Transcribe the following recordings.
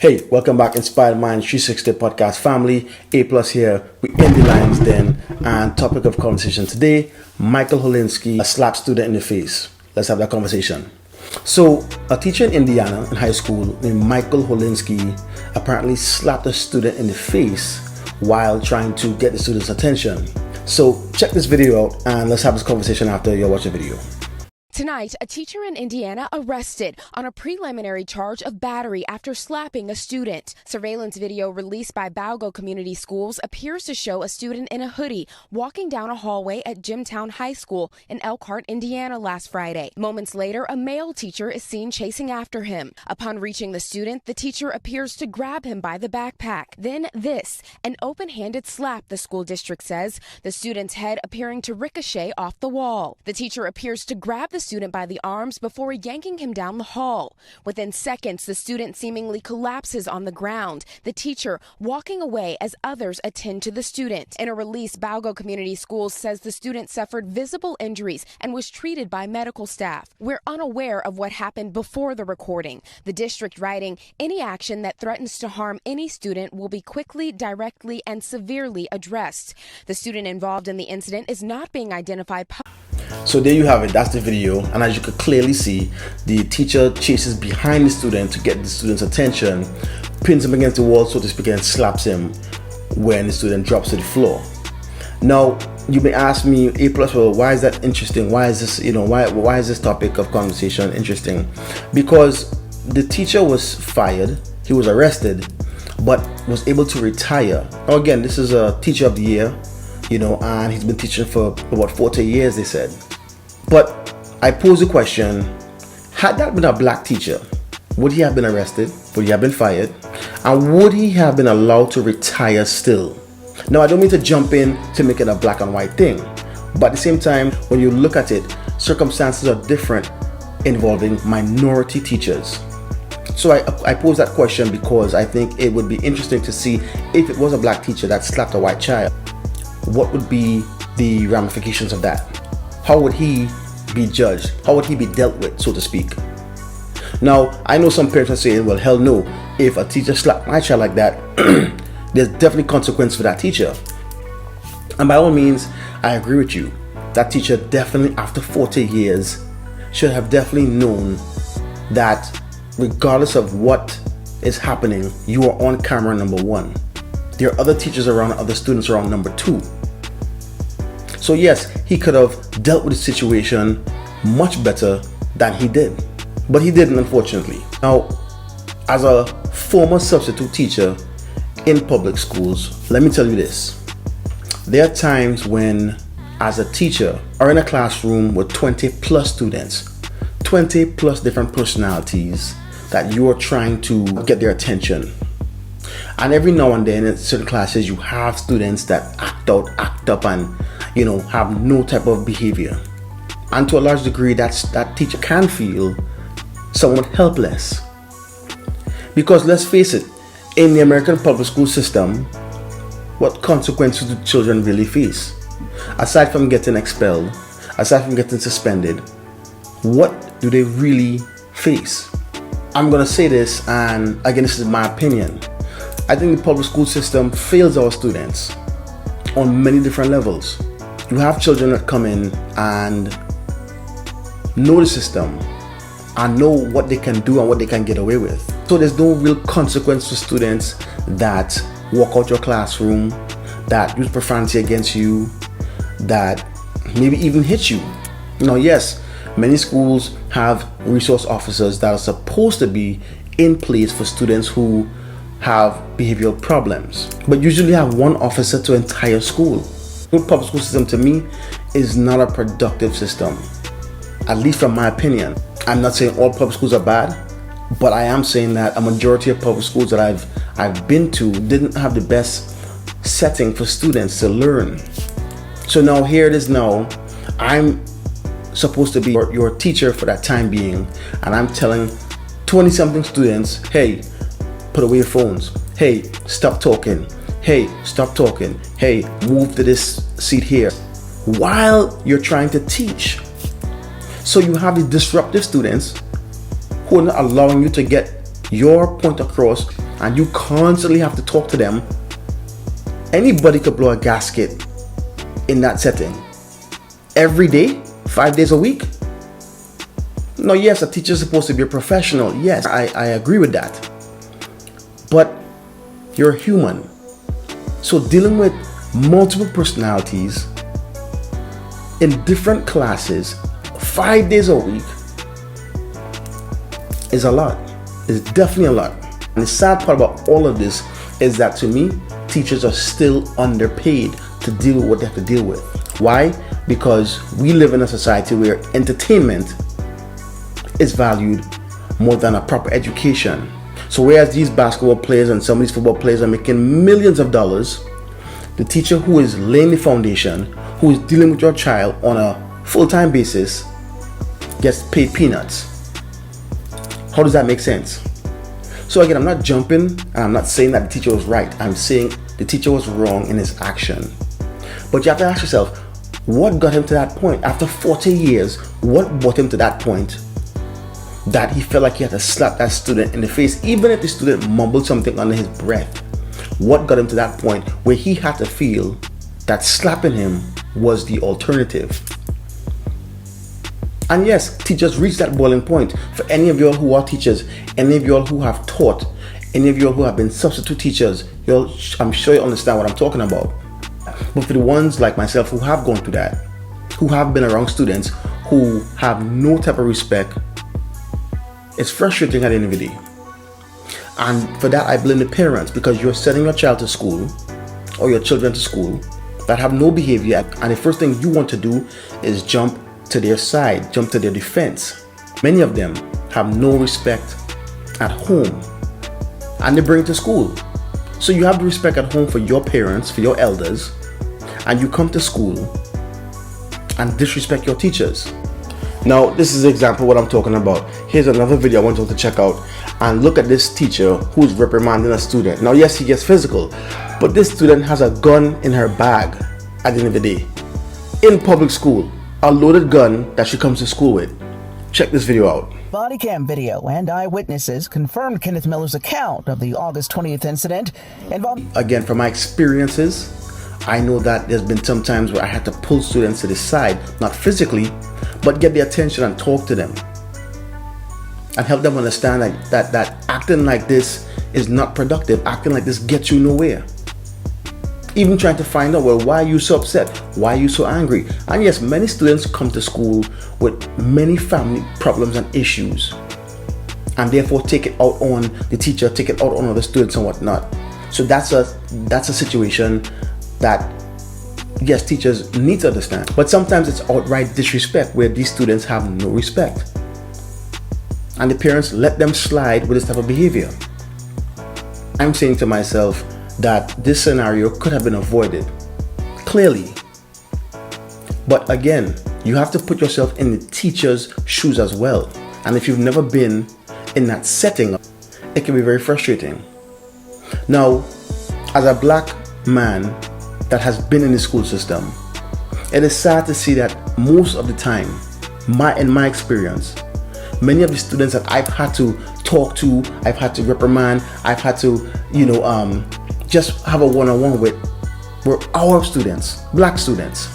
Hey, welcome back, Inspired Mind 360 podcast family. A plus here. We in the Lions Den, and topic of conversation today: Michael Holinski, slapped student in the face. Let's have that conversation. So, a teacher in Indiana in high school named Michael Holinski apparently slapped a student in the face while trying to get the student's attention. So, check this video out, and let's have this conversation after you watch the video. Tonight, a teacher in Indiana arrested on a preliminary charge of battery after slapping a student. Surveillance video released by Balgo Community Schools appears to show a student in a hoodie walking down a hallway at Jimtown High School in Elkhart, Indiana last Friday. Moments later, a male teacher is seen chasing after him. Upon reaching the student, the teacher appears to grab him by the backpack. Then this, an open-handed slap, the school district says, the student's head appearing to ricochet off the wall. The teacher appears to grab the student by the arms before yanking him down the hall. Within seconds, the student seemingly collapses on the ground, the teacher walking away as others attend to the student. In a release, Balgo Community Schools says the student suffered visible injuries and was treated by medical staff. We're unaware of what happened before the recording. The district writing, any action that threatens to harm any student will be quickly, directly, and severely addressed. The student involved in the incident is not being identified. So there you have it. That's the video, and as you could clearly see, the teacher chases behind the student to get the student's attention, pins him against the wall, so to speak, and slaps him when the student drops to the floor. Now, you may ask me, A plus, well, why is that interesting? Why is this, why is this topic of conversation interesting? Because the teacher was fired, he was arrested, but was able to retire. Now again, this is a teacher of the year, and he's been teaching for about 40 years, they said. But I pose the question, had that been a black teacher, would he have been arrested? Would he have been fired? And would he have been allowed to retire still? Now, I don't mean to jump in to make it a black and white thing, but at the same time, when you look at it, circumstances are different involving minority teachers. So I pose that question because I think it would be interesting to see if it was a black teacher that slapped a white child. What would be the ramifications of that? How would he be judged? How would he be dealt with, so to speak? Now, I know some parents are saying, well, hell no. If a teacher slapped my child like that, there's definitely consequence for that teacher. And by all means, I agree with you. That teacher definitely, after 40 years, should have definitely known that regardless of what is happening, you are on camera, number one. There are other teachers around, other students around, number two. So yes, he could have dealt with the situation much better than he did. But he didn't, unfortunately. Now, as a former substitute teacher in public schools, let me tell you this. There are times when, as a teacher, or in a classroom with 20 plus students, 20 plus different personalities, that you are trying to get their attention. And every now and then in certain classes, you have students that act up and, have no type of behavior. And to a large degree, that teacher can feel somewhat helpless. Because let's face it, in the American public school system, what consequences do children really face? Aside from getting expelled, aside from getting suspended, what do they really face? I'm going to say this, and again, this is my opinion. I think the public school system fails our students on many different levels. You have children that come in and know the system and know what they can do and what they can get away with. So there's no real consequence to students that walk out your classroom, that use profanity against you, that maybe even hit you. Yes, many schools have resource officers that are supposed to be in place for students who have behavioral problems, but usually have one officer to entire school. The public school system, to me, is not a productive system, at least from my opinion. I'm not saying all public schools are bad, but I am saying that a majority of public schools that I've been to didn't have the best setting for students to learn. So now here it is. Now I'm supposed to be your teacher for that time being, and I'm telling 20-something students, hey, put away your phones. Hey, stop talking. Hey, stop talking. Hey, move to this seat here. While you're trying to teach. So you have the disruptive students who are not allowing you to get your point across and you constantly have to talk to them, anybody could blow a gasket in that setting. Every day, 5 days a week. No, yes, a teacher is supposed to be a professional. Yes, I agree with that. But you're human. So dealing with multiple personalities in different classes 5 days a week is a lot. It's definitely a lot. And the sad part about all of this is that, to me, teachers are still underpaid to deal with what they have to deal with. Why? Because we live in a society where entertainment is valued more than a proper education. So whereas these basketball players and some of these football players are making millions of dollars, the teacher who is laying the foundation, who is dealing with your child on a full-time basis, gets paid peanuts. How does that make sense? So again, I'm not jumping and I'm not saying that the teacher was right. I'm saying the teacher was wrong in his action. But you have to ask yourself, what got him to that point? After 40 years, what brought him to that point that he felt like he had to slap that student in the face, even if the student mumbled something under his breath? What got him to that point where he had to feel that slapping him was the alternative? And yes, teachers reach that boiling point. For any of you all who are teachers, any of you all who have taught, any of you all who have been substitute teachers, I'm sure you understand what I'm talking about. But for the ones like myself who have gone through that, who have been around students who have no type of respect, it's frustrating at the end of the day. And for that, I blame the parents, because you're sending your child to school or your children to school that have no behavior, and the first thing you want to do is jump to their side, jump to their defense. Many of them have no respect at home, and they bring it to school. So you have the respect at home for your parents, for your elders, and you come to school and disrespect your teachers. Now, this is an example of what I'm talking about. Here's another video I want you to check out, and look at this teacher who's reprimanding a student. Now, yes, he gets physical, but this student has a gun in her bag at the end of the day. In public school, a loaded gun that she comes to school with. Check this video out. Body cam video and eyewitnesses confirmed Kenneth Miller's account of the August 20th incident involving... Again, from my experiences, I know that there's been some times where I had to pull students to the side, not physically, but get their attention and talk to them and help them understand that acting like this is not productive. Acting like this gets you nowhere. Even trying to find out, well, why are you so upset? Why are you so angry? And yes, many students come to school with many family problems and issues, and therefore take it out on the teacher, take it out on other students and whatnot. So that's a situation that, yes, teachers need to understand. But sometimes it's outright disrespect, where these students have no respect, and the parents let them slide with this type of behavior. I'm saying to myself that this scenario could have been avoided, clearly. But again, you have to put yourself in the teacher's shoes as well. And if you've never been in that setting, it can be very frustrating. Now, as a black man that has been in the school system, it is sad to see that most of the time, in my experience, many of the students that I've had to talk to, I've had to reprimand, I've had to, just have a one-on-one with, were our students, black students.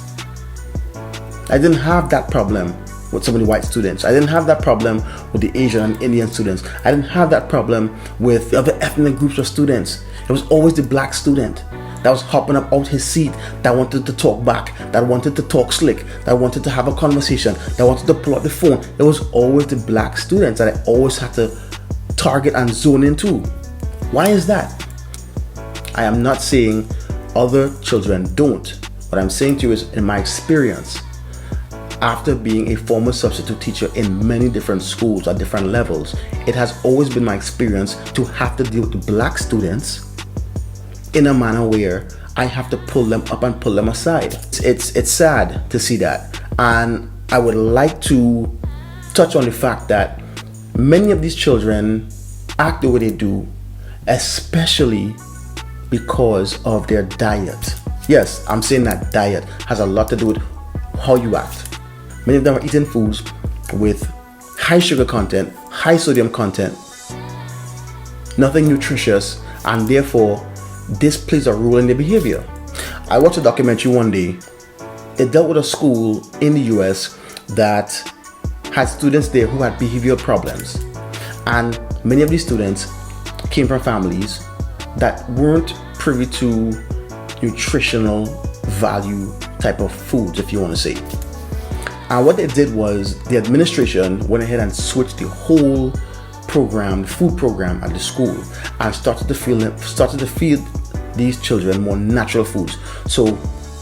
I didn't have that problem with some of the white students. I didn't have that problem with the Asian and Indian students. I didn't have that problem with the other ethnic groups of students. It was always the black student that was hopping up out his seat, that wanted to talk back, that wanted to talk slick, that wanted to have a conversation, that wanted to pull out the phone. It was always the black students that I always had to target and zone into. Why is that? I am not saying other children don't. What I'm saying to you is, in my experience, after being a former substitute teacher in many different schools at different levels, it has always been my experience to have to deal with the black students in a manner where I have to pull them up and pull them aside. It's sad to see that. And I would like to touch on the fact that many of these children act the way they do, especially because of their diet. Yes, I'm saying that diet has a lot to do with how you act. Many of them are eating foods with high sugar content, high sodium content, nothing nutritious, and therefore this plays a role in their behavior. I watched a documentary one day. It dealt with a school in the US that had students there who had behavioral problems, and many of these students came from families that weren't privy to nutritional value type of foods, if you want to say. And what they did was the administration went ahead and switched the whole program, the food program at the school, and started to feed these children more natural foods. So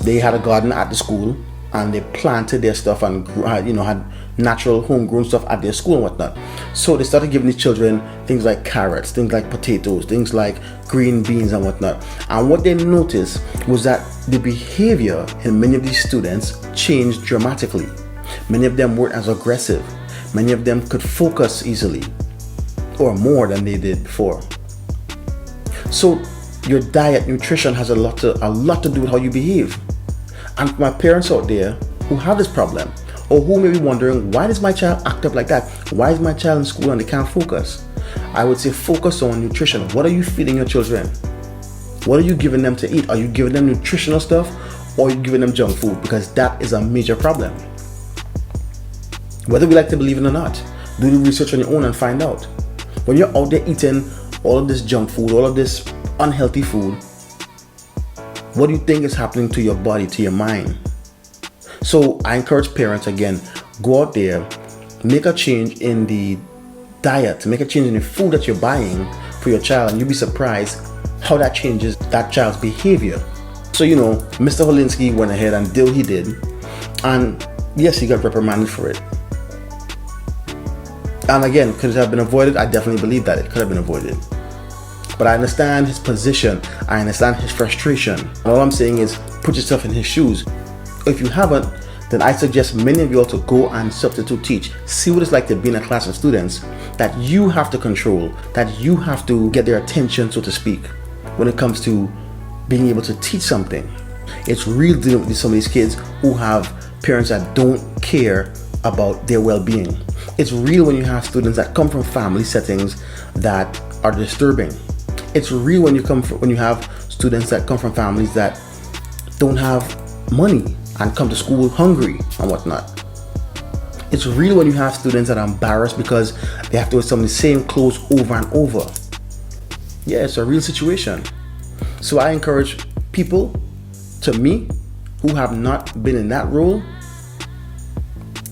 they had a garden at the school, and they planted their stuff and had natural homegrown stuff at their school and whatnot. So they started giving these children things like carrots, things like potatoes, things like green beans and whatnot. And what they noticed was that the behavior in many of these students changed dramatically. Many of them weren't as aggressive. Many of them could focus easily, or more than they did before. So your diet, nutrition has a lot to do with how you behave. And for my parents out there who have this problem, or who may be wondering, why does my child act up like that? Why is my child in school and they can't focus? I would say focus on nutrition. What are you feeding your children? What are you giving them to eat? Are you giving them nutritional stuff, or are you giving them junk food? Because that is a major problem. Whether we like to believe it or not, do the research on your own and find out. When you're out there eating all of this junk food, all of this unhealthy food, what do you think is happening to your body, to your mind? So I encourage parents, again, go out there, make a change in the diet, make a change in the food that you're buying for your child, and you'll be surprised how that changes that child's behavior. So, Mr. Holinski went ahead and did what he did, and yes, he got reprimanded for it. And again, could it have been avoided? I definitely believe that it could have been avoided. But I understand his position. I understand his frustration. And all I'm saying is put yourself in his shoes. If you haven't, then I suggest many of you all to go and substitute teach. See what it's like to be in a class of students that you have to control, that you have to get their attention, so to speak, when it comes to being able to teach something. It's real dealing with some of these kids who have parents that don't care about their well-being. It's real when you have students that come from family settings that are disturbing. It's real when you have students that come from families that don't have money and come to school hungry and whatnot. It's real when you have students that are embarrassed because they have to wear some of the same clothes over and over. Yeah, it's a real situation. So I encourage people, to me, who have not been in that role,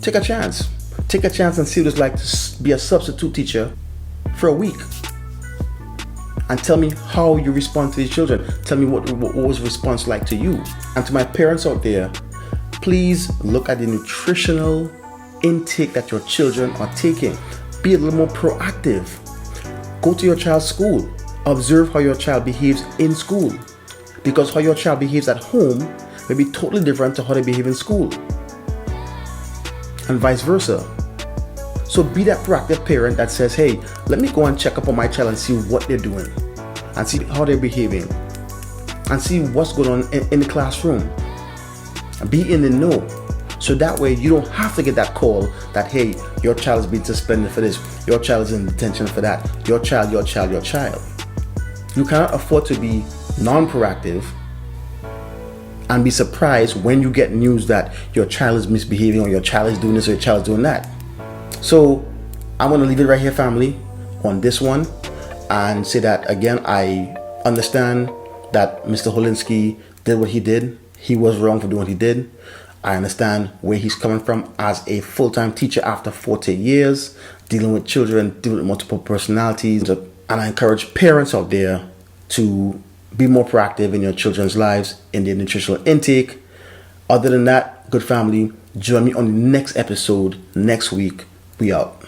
take a chance. Take a chance and see what it's like to be a substitute teacher for a week. And tell me how you respond to these children. Tell me what was the response like to you. And to my parents out there, please look at the nutritional intake that your children are taking. Be a little more proactive. Go to your child's school. Observe how your child behaves in school. Because how your child behaves at home may be totally different to how they behave in school. And vice versa. So be that proactive parent that says, hey, let me go and check up on my child and see what they're doing, and see how they're behaving, and see what's going on in the classroom. And be in the know. So that way you don't have to get that call that, hey, your child is being suspended for this, your child is in detention for that, your child. You cannot afford to be non-proactive and be surprised when you get news that your child is misbehaving, or your child is doing this, or your child is doing that. So I'm going to leave it right here, family, on this one, and say that again, I understand that Mr. Holinski did what he did. He was wrong for doing what he did. I understand where he's coming from as a full-time teacher after 40 years, dealing with children, dealing with multiple personalities. And I encourage parents out there to be more proactive in your children's lives, in their nutritional intake. Other than that, good family, join me on the next episode next week. We out.